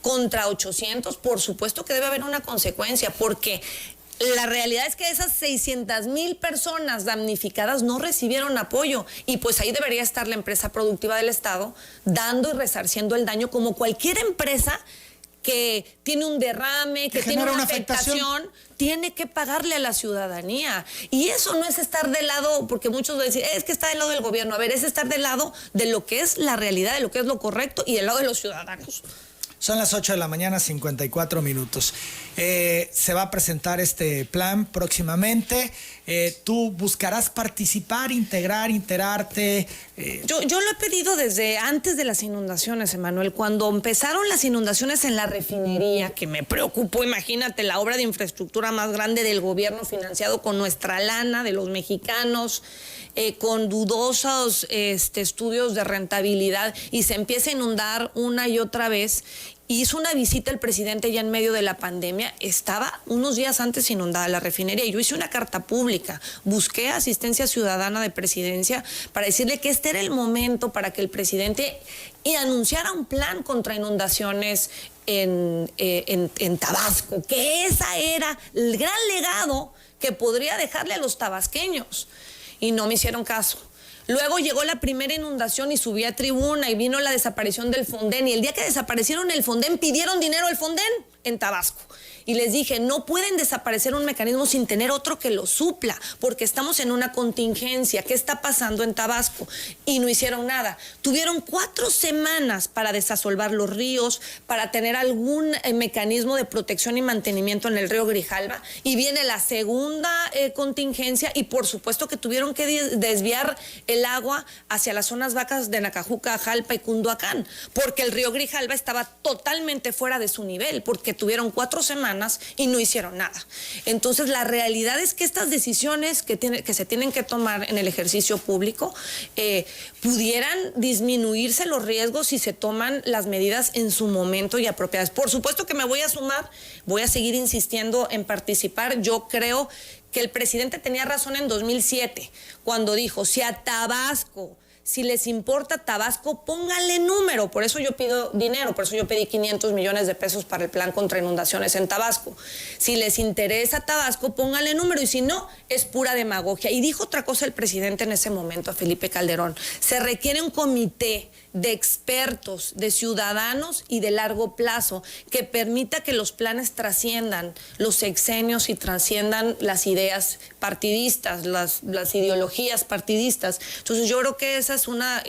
contra 800, por supuesto que debe haber una consecuencia, porque la realidad es que esas 600,000 personas damnificadas no recibieron apoyo y pues ahí debería estar la empresa productiva del Estado dando y resarciendo el daño, como cualquier empresa que tiene un derrame, que tiene una afectación, tiene que pagarle a la ciudadanía. Y eso no es estar del lado, porque muchos dicen, es que está del lado del gobierno. A ver, es estar del lado de lo que es la realidad, de lo que es lo correcto y del lado de los ciudadanos. Son las 8 de la mañana, 54 minutos. Se va a presentar este plan próximamente. ¿Tú buscarás participar, integrarte? Yo lo he pedido desde antes de las inundaciones, Emanuel. Cuando empezaron las inundaciones en la refinería, que me preocupó, imagínate, la obra de infraestructura más grande del gobierno financiado con nuestra lana de los mexicanos, con dudosos estudios de rentabilidad, y se empieza a inundar una y otra vez. Hizo una visita el presidente ya en medio de la pandemia, estaba unos días antes inundada la refinería. Yo hice una carta pública, busqué asistencia ciudadana de presidencia para decirle que este era el momento para que el presidente anunciara un plan contra inundaciones en Tabasco, que esa era el gran legado que podría dejarle a los tabasqueños. Y no me hicieron caso. Luego llegó la primera inundación y subí a tribuna y vino la desaparición del Fonden. Y el día que desaparecieron el Fonden, pidieron dinero al Fonden en Tabasco. Y les dije, no pueden desaparecer un mecanismo sin tener otro que lo supla, porque estamos en una contingencia. ¿Qué está pasando en Tabasco? Y no hicieron nada. Tuvieron 4 semanas para desasolvar los ríos, para tener algún mecanismo de protección y mantenimiento en el río Grijalva. Y viene la segunda contingencia y por supuesto que tuvieron que desviar el agua hacia las zonas vacas de Nacajuca, Jalpa y Cunduacán, porque el río Grijalva estaba totalmente fuera de su nivel, porque tuvieron 4 semanas y no hicieron nada. Entonces, la realidad es que estas decisiones que se tienen que tomar en el ejercicio público pudieran disminuirse los riesgos si se toman las medidas en su momento y apropiadas. Por supuesto que me voy a sumar, voy a seguir insistiendo en participar. Yo creo que el presidente tenía razón en 2007, cuando dijo, si a Tabasco, si les importa Tabasco, pónganle número. Por eso yo pido dinero, por eso yo pedí 500 millones de pesos para el plan contra inundaciones en Tabasco. Si les interesa Tabasco, pónganle número, y si no, es pura demagogia. Y dijo otra cosa el presidente en ese momento, a Felipe Calderón: se requiere un comité de expertos, de ciudadanos y de largo plazo, que permita que los planes trasciendan los sexenios y trasciendan las ideas partidistas, las ideologías partidistas. Entonces yo creo que esa es una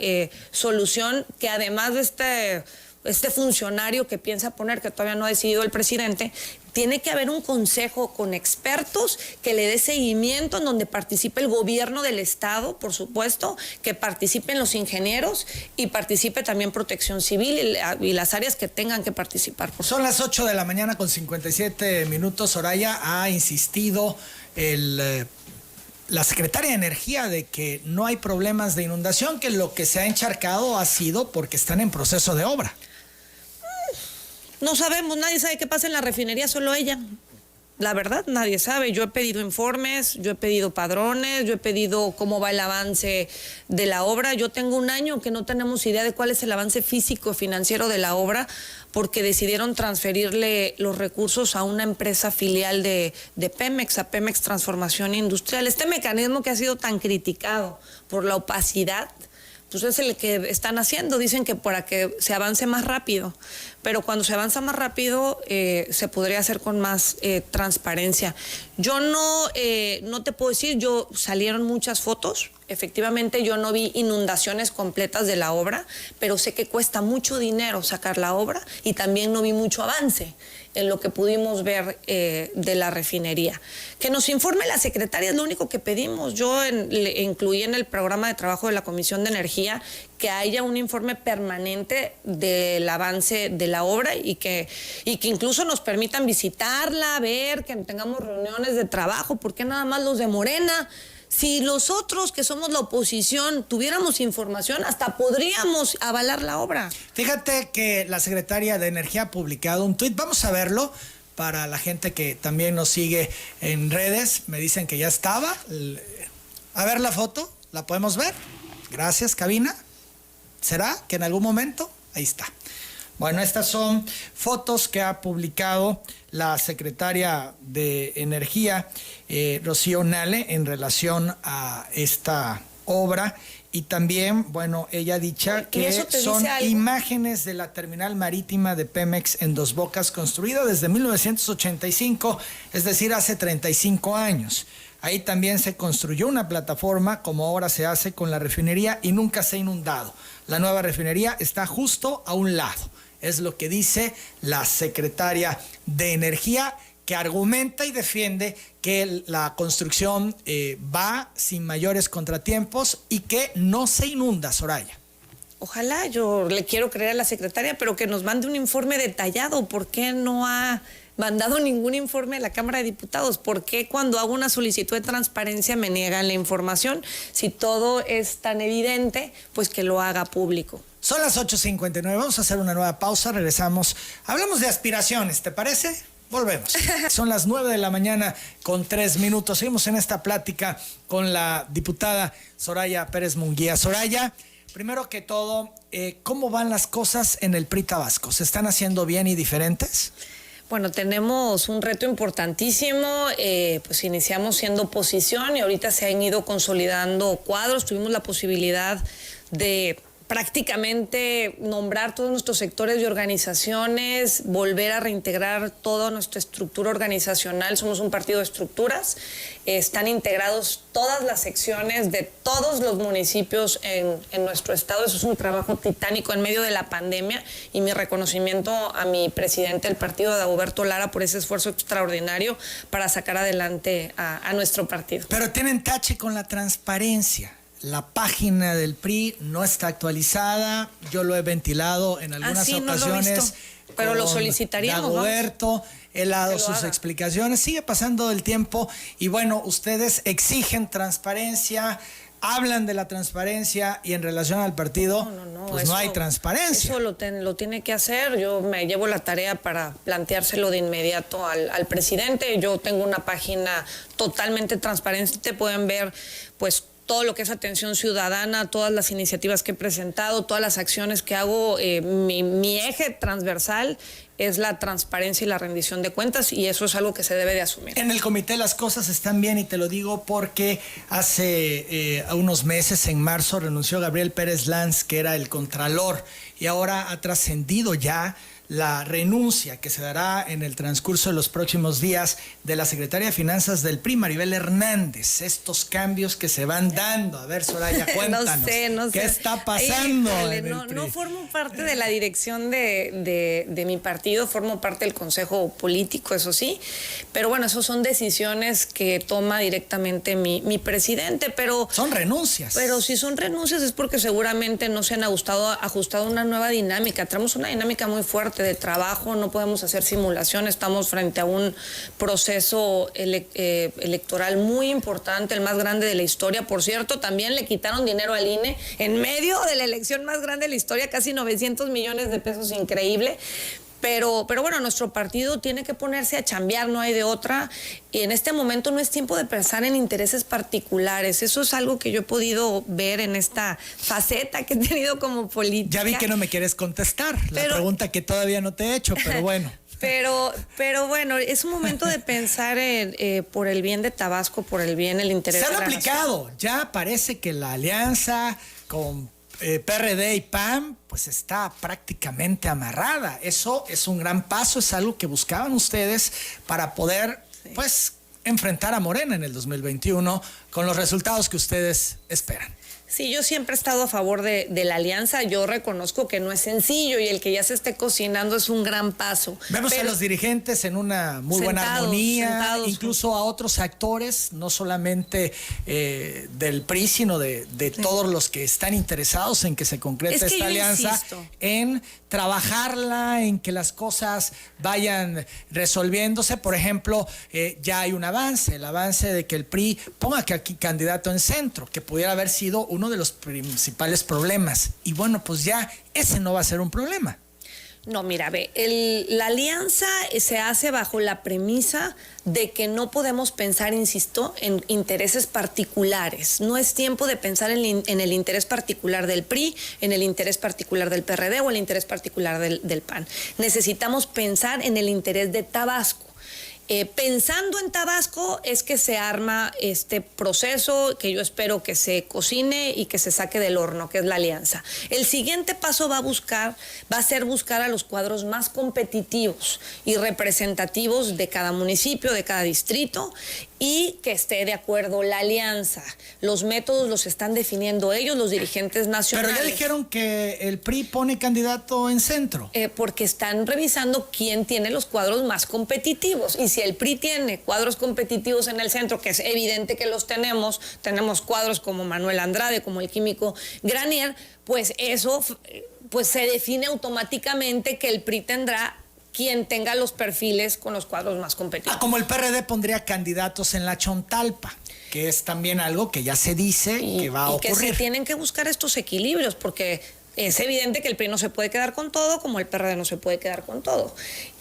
solución que, además de este funcionario que piensa poner, que todavía no ha decidido el presidente, tiene que haber un consejo con expertos que le dé seguimiento, en donde participe el gobierno del estado, por supuesto, que participen los ingenieros y participe también Protección Civil y las áreas que tengan que participar. Son las 8 de la mañana con 57 minutos. Soraya, ha insistido la secretaria de Energía de que no hay problemas de inundación, que lo que se ha encharcado ha sido porque están en proceso de obra. No sabemos, nadie sabe qué pasa en la refinería, solo ella. La verdad, nadie sabe. Yo he pedido informes, yo he pedido padrones, yo he pedido cómo va el avance de la obra. Yo tengo 1 año que no tenemos idea de cuál es el avance físico financiero de la obra, porque decidieron transferirle los recursos a una empresa filial de Pemex, a Pemex Transformación Industrial. Este mecanismo que ha sido tan criticado por la opacidad, pues es el que están haciendo. Dicen que para que se avance más rápido, pero cuando se avanza más rápido se podría hacer con más transparencia. Yo no te puedo decir, salieron muchas fotos, efectivamente yo no vi inundaciones completas de la obra, pero sé que cuesta mucho dinero sacar la obra, y también no vi mucho avance en lo que pudimos ver de la refinería. Que nos informe la secretaria es lo único que pedimos. Yo le incluí en el programa de trabajo de la Comisión de Energía que haya un informe permanente del avance de la obra, y que incluso nos permitan visitarla, ver, que tengamos reuniones de trabajo. ¿Por qué nada más los de Morena? Si los otros, que somos la oposición, tuviéramos información, hasta podríamos avalar la obra. Fíjate que la secretaria de Energía ha publicado un tuit, vamos a verlo, para la gente que también nos sigue en redes. Me dicen que ya estaba. A ver la foto, ¿la podemos ver? Gracias, cabina. ¿Será que en algún momento? Ahí está. Bueno, estas son fotos que ha publicado la secretaria de Energía, Rocío Nale, en relación a esta obra. Y también, bueno, ella ha dicho que son imágenes de la terminal marítima de Pemex en Dos Bocas, construida desde 1985, es decir, hace 35 años. Ahí también se construyó una plataforma, como ahora se hace con la refinería, y nunca se ha inundado. La nueva refinería está justo a un lado. Es lo que dice la secretaria de Energía, que argumenta y defiende que la construcción va sin mayores contratiempos y que no se inunda, Soraya. Ojalá, yo le quiero creer a la secretaria, pero que nos mande un informe detallado. ¿Por qué no ha mandado ningún informe a la Cámara de Diputados? ¿Por qué cuando hago una solicitud de transparencia me niegan la información? Si todo es tan evidente, pues que lo haga público. Son las 8:59, vamos a hacer una nueva pausa, regresamos. Hablamos de aspiraciones, ¿te parece? Volvemos. Son las 9:03 Seguimos en esta plática con la diputada Soraya Pérez Munguía. Soraya, primero que todo, ¿cómo van las cosas en el PRI Tabasco? ¿Se están haciendo bien y diferentes? Bueno, tenemos un reto importantísimo, pues iniciamos siendo oposición y ahorita se han ido consolidando cuadros, tuvimos la posibilidad de prácticamente nombrar todos nuestros sectores y organizaciones, volver a reintegrar toda nuestra estructura organizacional. Somos un partido de estructuras, están integrados todas las secciones de todos los municipios en nuestro estado. Eso es un trabajo titánico en medio de la pandemia y mi reconocimiento a mi presidente del partido, Dagoberto Lara, por ese esfuerzo extraordinario para sacar adelante a nuestro partido. Pero tienen tache con la transparencia. La página del PRI no está actualizada, yo lo he ventilado en algunas sí, ocasiones. no lo he visto, pero lo solicitaríamos. Dagoberto, él ha dado sus explicaciones, sigue pasando el tiempo y bueno, ustedes exigen transparencia, hablan de la transparencia y en relación al partido, pues no hay transparencia. Eso lo tiene que hacer. Yo me llevo la tarea para planteárselo de inmediato al presidente. Yo tengo una página totalmente transparente, pueden ver pues todo lo que es atención ciudadana, todas las iniciativas que he presentado, todas las acciones que hago. Mi eje transversal es la transparencia y la rendición de cuentas y eso es algo que se debe de asumir. En el comité las cosas están bien y te lo digo porque hace unos meses, en marzo, renunció Gabriel Pérez Lanz, que era el contralor, y ahora ha trascendido ya la renuncia que se dará en el transcurso de los próximos días de la secretaria de Finanzas del PRI, Maribel Hernández. Estos cambios que se van dando. A ver, Soraya, cuéntanos. No sé. ¿Qué está pasando? No formo parte de la dirección de mi partido, formo parte del consejo político, eso sí. Pero bueno, eso son decisiones que toma directamente mi presidente. Pero son renuncias. Pero si son renuncias es porque seguramente no se han ajustado una nueva dinámica. Traemos una dinámica muy fuerte de trabajo, no podemos hacer simulación, estamos frente a un proceso electoral muy importante, el más grande de la historia. Por cierto, también le quitaron dinero al INE en medio de la elección más grande de la historia, casi 900 millones de pesos, increíble. Pero bueno, nuestro partido tiene que ponerse a chambear, no hay de otra. Y en este momento no es tiempo de pensar en intereses particulares. Eso es algo que yo he podido ver en esta faceta que he tenido como política. Ya vi que no me quieres contestar la pregunta que todavía no te he hecho, pero bueno. Pero bueno, es un momento de pensar por el bien de Tabasco, por el interés de la nación. Se han aplicado. Ya parece que la alianza con PRD y PAN pues está prácticamente amarrada. Eso es un gran paso, es algo que buscaban ustedes para poder pues enfrentar a Morena en el 2021 con los resultados que ustedes esperan. Sí, yo siempre he estado a favor de la alianza. Yo reconozco que no es sencillo y el que ya se esté cocinando es un gran paso. Vemos a los dirigentes en una muy buena armonía, incluso a otros actores, no solamente del PRI, sino de todos los que están interesados en que se concrete esta alianza, en trabajarla, en que las cosas vayan resolviéndose. Por ejemplo, ya hay un avance, el avance de que el PRI ponga que aquí candidato en centro, que pudiera haber sido uno de los principales problemas. Y bueno, pues ya ese no va a ser un problema. No, mira, la alianza se hace bajo la premisa de que no podemos pensar, insisto, en intereses particulares. No es tiempo de pensar en el interés particular del PRI, en el interés particular del PRD o el interés particular del PAN. Necesitamos pensar en el interés de Tabasco. Pensando en Tabasco es que se arma este proceso que yo espero que se cocine y que se saque del horno, que es la alianza. El siguiente paso va a ser buscar a los cuadros más competitivos y representativos de cada municipio, de cada distrito, y que esté de acuerdo la alianza. Los métodos los están definiendo ellos, los dirigentes nacionales. Pero ya dijeron que el PRI pone candidato en centro. Porque están revisando quién tiene los cuadros más competitivos. Y si el PRI tiene cuadros competitivos en el centro, que es evidente que los tenemos cuadros como Manuel Andrade, como el químico Granier, pues eso pues se define automáticamente que el PRI tendrá quien tenga los perfiles con los cuadros más competitivos. Como el PRD pondría candidatos en la Chontalpa, que es también algo que ya se dice que va a ocurrir. Y que se tienen que buscar estos equilibrios, porque es evidente que el PRI no se puede quedar con todo, como el PRD no se puede quedar con todo.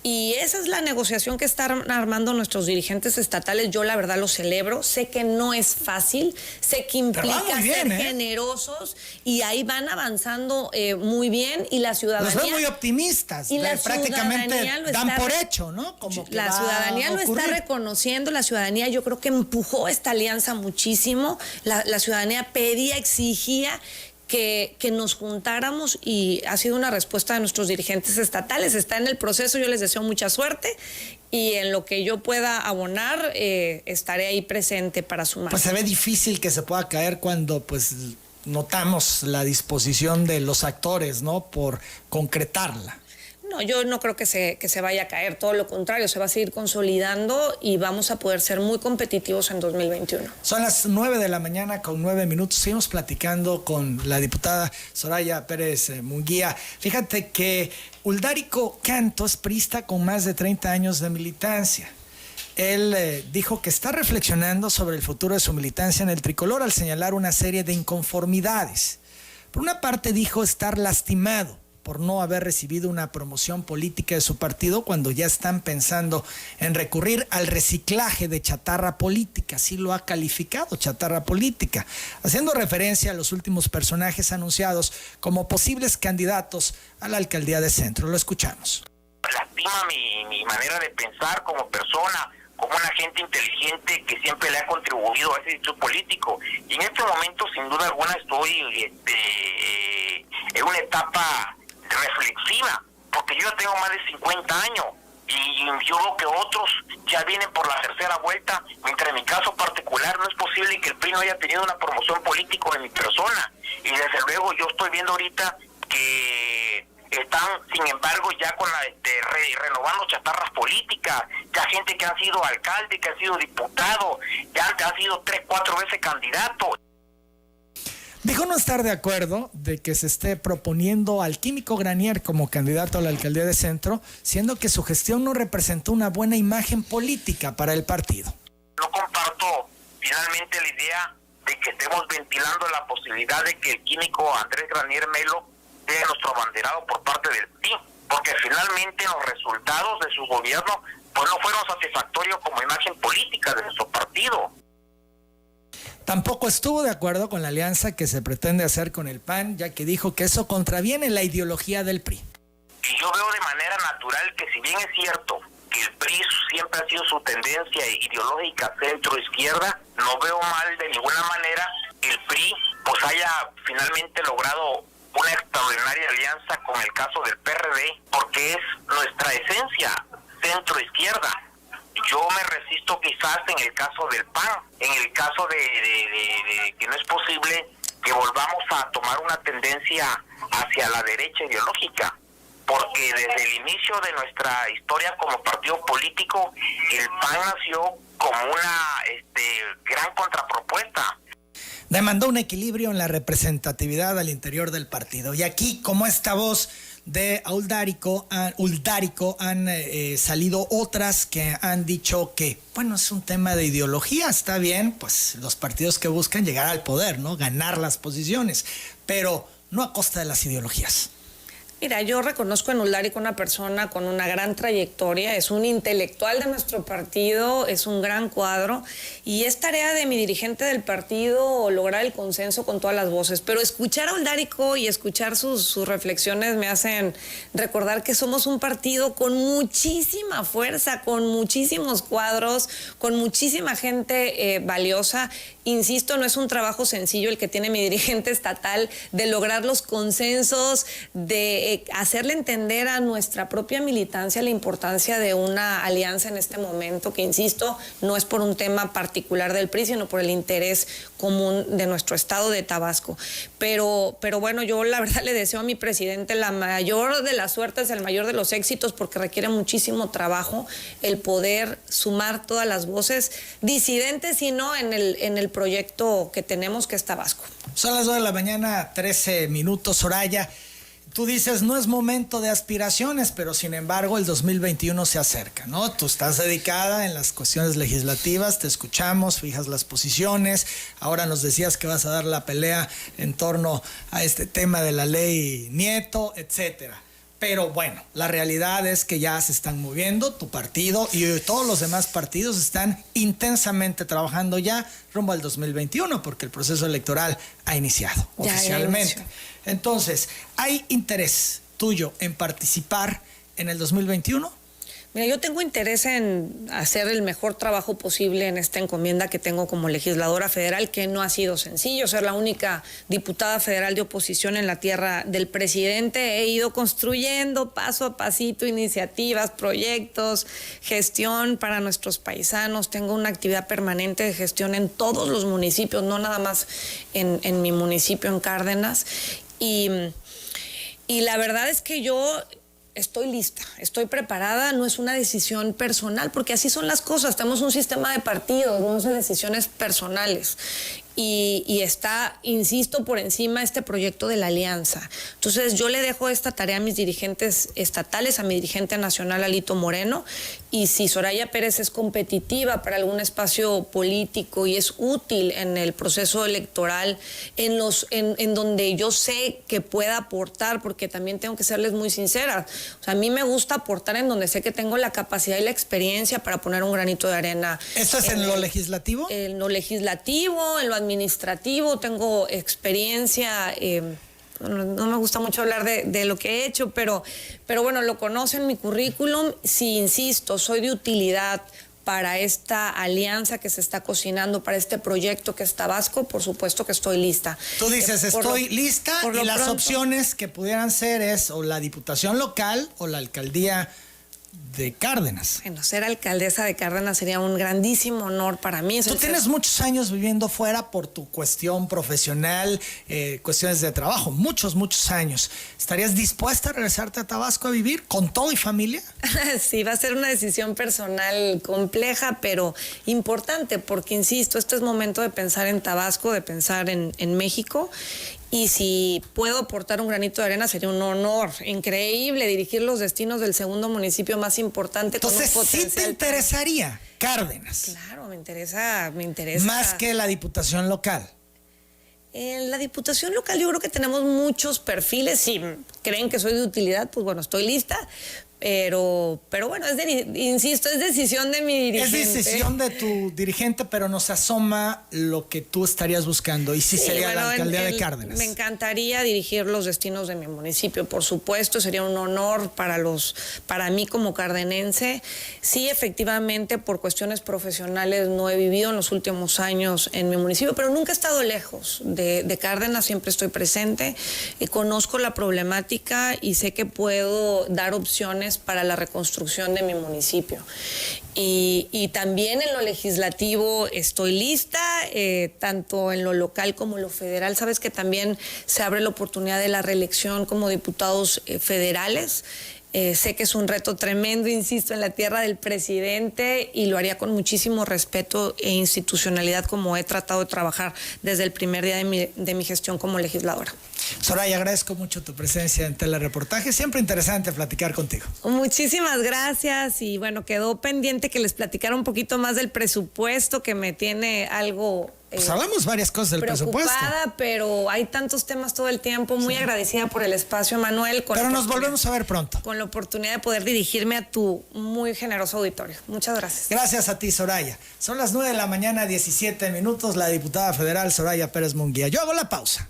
Y esa es la negociación que están armando nuestros dirigentes estatales. Yo la verdad lo celebro. Sé que no es fácil, sé que implica ser generosos, y ahí van avanzando muy bien, y la ciudadanía... Los veo muy optimistas, y la prácticamente dan por hecho, ¿no? Como que la ciudadanía lo está reconociendo, la ciudadanía yo creo que empujó esta alianza muchísimo, la ciudadanía pedía, exigía que nos juntáramos, y ha sido una respuesta de nuestros dirigentes estatales. Está en el proceso, yo les deseo mucha suerte, y en lo que yo pueda abonar estaré ahí presente para sumar. Pues se ve difícil que se pueda caer cuando pues notamos la disposición de los actores, ¿no? Por concretarla. No, yo no creo que se vaya a caer, todo lo contrario, se va a seguir consolidando y vamos a poder ser muy competitivos en 2021. Son las 9:09 a.m. Seguimos platicando con la diputada Soraya Pérez Munguía. Fíjate que Uldarico Canto es priista con más de 30 años de militancia. Él dijo que está reflexionando sobre el futuro de su militancia en el tricolor al señalar una serie de inconformidades. Por una parte dijo estar lastimado por no haber recibido una promoción política de su partido cuando ya están pensando en recurrir al reciclaje de chatarra política, así lo ha calificado, chatarra política, haciendo referencia a los últimos personajes anunciados como posibles candidatos a la alcaldía de Centro. Lo escuchamos. Lastima mi manera de pensar como persona, como una gente inteligente que siempre le ha contribuido a ese hecho político. Y en este momento, sin duda alguna, estoy en una etapa reflexiva, porque yo ya tengo más de 50 años y yo veo que otros ya vienen por la tercera vuelta, mientras en mi caso particular no es posible que el PRI no haya tenido una promoción política de mi persona. Y desde luego yo estoy viendo ahorita que están, sin embargo, ya con renovando chatarras políticas, ya gente que han sido alcalde, que han sido diputado, ya han sido 3, 4 veces candidato. Dijo no estar de acuerdo de que se esté proponiendo al químico Granier como candidato a la alcaldía de Centro, siendo que su gestión no representó una buena imagen política para el partido. No comparto finalmente la idea de que estemos ventilando la posibilidad de que el químico Andrés Granier Melo sea nuestro abanderado por parte del PRI, porque finalmente los resultados de su gobierno pues no fueron satisfactorios como imagen política de nuestro partido. Tampoco estuvo de acuerdo con la alianza que se pretende hacer con el PAN, ya que dijo que eso contraviene la ideología del PRI. Y yo veo de manera natural que, si bien es cierto que el PRI siempre ha sido su tendencia ideológica centro-izquierda, no veo mal de ninguna manera que el PRI pues haya finalmente logrado una extraordinaria alianza con el caso del PRD, porque es nuestra esencia centro-izquierda. Yo me resisto quizás en el caso del PAN, en el caso de que no es posible que volvamos a tomar una tendencia hacia la derecha ideológica, porque desde el inicio de nuestra historia como partido político, el PAN nació como una gran contrapropuesta. Demandó un equilibrio en la representatividad al interior del partido. Y aquí, como esta voz de Uldarico han salido otras que han dicho que, bueno, es un tema de ideología, está bien, pues los partidos que buscan llegar al poder, ¿no? Ganar las posiciones, pero no a costa de las ideologías. Mira, yo reconozco en Uldarico una persona con una gran trayectoria, es un intelectual de nuestro partido, es un gran cuadro, y es tarea de mi dirigente del partido lograr el consenso con todas las voces. Pero escuchar a Uldarico y escuchar sus reflexiones me hacen recordar que somos un partido con muchísima fuerza, con muchísimos cuadros, con muchísima gente valiosa. Insisto, no es un trabajo sencillo el que tiene mi dirigente estatal de lograr los consensos, de hacerle entender a nuestra propia militancia la importancia de una alianza en este momento, que insisto, no es por un tema particular del PRI, sino por el interés común de nuestro estado de Tabasco. Pero bueno, yo la verdad le deseo a mi presidente la mayor de las suertes, el mayor de los éxitos, porque requiere muchísimo trabajo el poder sumar todas las voces disidentes y no en el proyecto que tenemos, que es Tabasco. Son las 2 de la mañana, 13 minutos, Soraya. Tú dices, no es momento de aspiraciones, pero sin embargo el 2021 se acerca, ¿no? Tú estás dedicada en las cuestiones legislativas, te escuchamos, fijas las posiciones, ahora nos decías que vas a dar la pelea en torno a este tema de la ley Nieto, etcétera. Pero bueno, la realidad es que ya se están moviendo, tu partido y todos los demás partidos están intensamente trabajando ya rumbo al 2021, porque el proceso electoral ha iniciado oficialmente. Entonces, ¿hay interés tuyo en participar en el 2021? Mira, yo tengo interés en hacer el mejor trabajo posible en esta encomienda que tengo como legisladora federal, que no ha sido sencillo. Ser la única diputada federal de oposición en la tierra del presidente. He ido construyendo paso a pasito iniciativas, proyectos, gestión para nuestros paisanos. Tengo una actividad permanente de gestión en todos los municipios, no nada más en mi municipio, en Cárdenas. Y la verdad es que yo estoy lista, estoy preparada, no es una decisión personal, porque así son las cosas, tenemos un sistema de partidos, no son decisiones personales. Y está, insisto, por encima este proyecto de la alianza. Entonces yo le dejo esta tarea a mis dirigentes estatales, a mi dirigente nacional Alito Moreno, y si Soraya Pérez es competitiva para algún espacio político y es útil en el proceso electoral, en donde yo sé que pueda aportar, porque también tengo que serles muy sincera, o sea, a mí me gusta aportar en donde sé que tengo la capacidad y la experiencia para poner un granito de arena. ¿Esto es en lo legislativo? En lo legislativo, en lo administrativo, tengo experiencia, no me gusta mucho hablar de lo que he hecho, pero bueno, lo conocen mi currículum. Si insisto, soy de utilidad para esta alianza que se está cocinando, para este proyecto que es Tabasco, por supuesto que estoy lista. Tú dices, estoy lista, y las opciones que pudieran ser es o la diputación local o la alcaldía de Cárdenas. Bueno, ser alcaldesa de Cárdenas sería un grandísimo honor para mí. Tú tienes muchos años viviendo fuera por tu cuestión profesional, cuestiones de trabajo, muchos años. ¿Estarías dispuesta a regresarte a Tabasco a vivir con todo y familia? Sí, va a ser una decisión personal compleja, pero importante, porque insisto, este es momento de pensar en Tabasco, de pensar en México. Y si puedo aportar un granito de arena, sería un honor increíble dirigir los destinos del segundo municipio más importante. Entonces, con un potencial. ¿sí te interesaría Cárdenas? Claro, me interesa. Más que la diputación local. En la diputación local yo creo que tenemos muchos perfiles. Si creen que soy de utilidad, pues bueno, estoy lista. Pero bueno, insisto, es decisión de mi dirigente. Es decisión de tu dirigente, pero nos asoma lo que tú estarías buscando. Y sí, sería la alcaldía de Cárdenas. Me encantaría dirigir los destinos de mi municipio, por supuesto, sería un honor para mí como cardenense. Sí, efectivamente, por cuestiones profesionales no he vivido en los últimos años en mi municipio, pero nunca he estado lejos de Cárdenas, siempre estoy presente, conozco la problemática y sé que puedo dar opciones para la reconstrucción de mi municipio. Y también en lo legislativo estoy lista, tanto en lo local como en lo federal. Sabes que también se abre la oportunidad de la reelección como diputados federales. Sé que es un reto tremendo, insisto, en la tierra del presidente, y lo haría con muchísimo respeto e institucionalidad, como he tratado de trabajar desde el primer día de mi gestión como legisladora. Soraya, agradezco mucho tu presencia en Telereportaje. Siempre interesante platicar contigo. Muchísimas gracias. Y bueno, quedó pendiente que les platicara un poquito más del presupuesto, que me tiene algo... Pues hablamos varias cosas del presupuesto. Preocupada, pero hay tantos temas todo el tiempo. Muy agradecida por el espacio, Manuel. Pero nos volvemos a ver pronto. Con la oportunidad de poder dirigirme a tu muy generoso auditorio. Muchas gracias. Gracias a ti, Soraya. Son las 9 de la mañana, 17 minutos. La diputada federal Soraya Pérez Munguía. Yo hago la pausa.